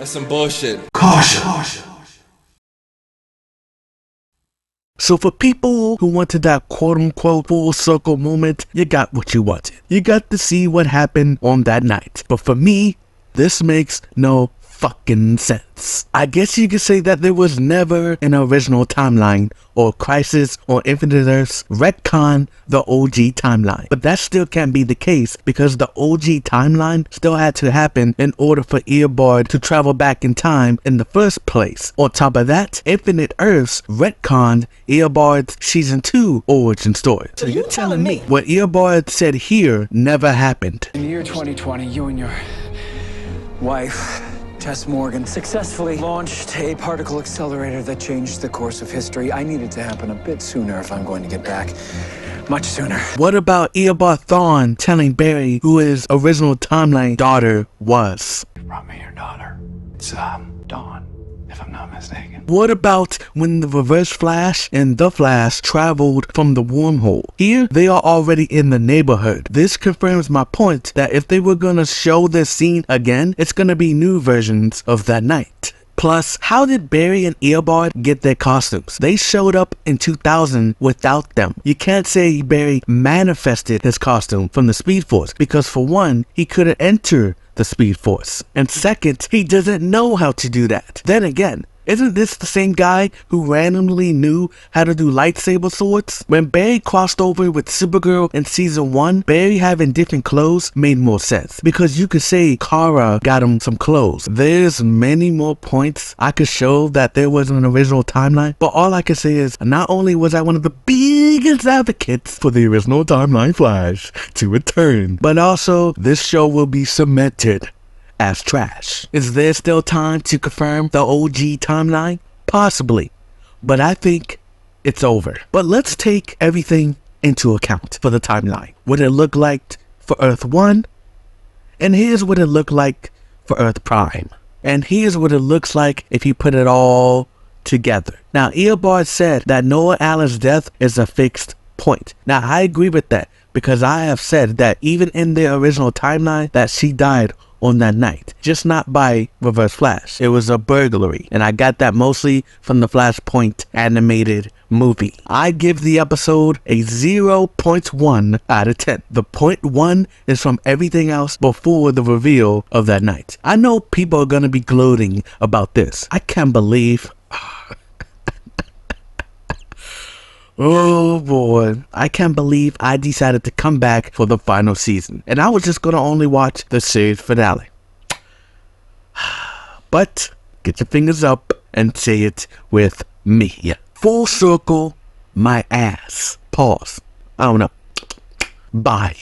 That's some bullshit. Caution. So for people who wanted that quote-unquote full circle moment, you got what you wanted. You got to see what happened on that night. But for me, this makes no fucking sense. I guess you could say that there was never an original timeline or Crisis on Infinite Earths retcon the OG timeline. But that still can't be the case because the OG timeline still had to happen in order for Eobard to travel back in time in the first place. On top of that, Infinite Earths retconned Eobard's Season 2 origin story. So you're telling me What Eobard said here never happened. in the year 2020, you and your wife, Tess Morgan, successfully launched a particle accelerator that changed the course of history. I need it to happen a bit sooner if I'm going to get back. Much sooner. What about Eobard Thawne telling Barry who his original timeline daughter was? You brought me your daughter. It's, Dawn, if I'm not mistaken. What about when the Reverse Flash and the Flash traveled from the wormhole? Here, they are already in the neighborhood. This confirms my point that if they were gonna show this scene again, it's gonna be new versions of that night. Plus, how did Barry and Eobard get their costumes? They showed up in 2000 without them. You can't say Barry manifested his costume from the Speed Force because for one, he couldn't enter the Speed Force. And second, he doesn't know how to do that. Then again, isn't this the same guy who randomly knew how to do lightsaber swords? When Barry crossed over with Supergirl in season 1, Barry having different clothes made more sense because you could say Kara got him some clothes. There's many more points I could show that there was an original timeline, but all I can say is not only was I one of the biggest advocates for the original timeline Flash to return, but also this show will be cemented as trash. Is there still time to confirm the OG timeline? Possibly, but I think it's over. But let's take everything into account for the timeline. What it looked like for Earth 1, and here's what it looked like for Earth Prime. And here's what it looks like if you put it all together. Now, Eobard said that Noah Allen's death is a fixed point. Now, I agree with that because I have said that even in the original timeline that she died on that night, just not by Reverse Flash. It was a burglary, and I got that mostly from the Flashpoint animated movie. I give the episode a 0.1 out of 10. The 0.1 is from everything else before the reveal of that night. I know people are gonna be gloating about this. I can't believe oh boy, I can't believe I decided to come back for the final season. And I was just gonna only watch the series finale. But get your fingers up and say it with me. Full circle my ass. Pause. I don't know. Bye.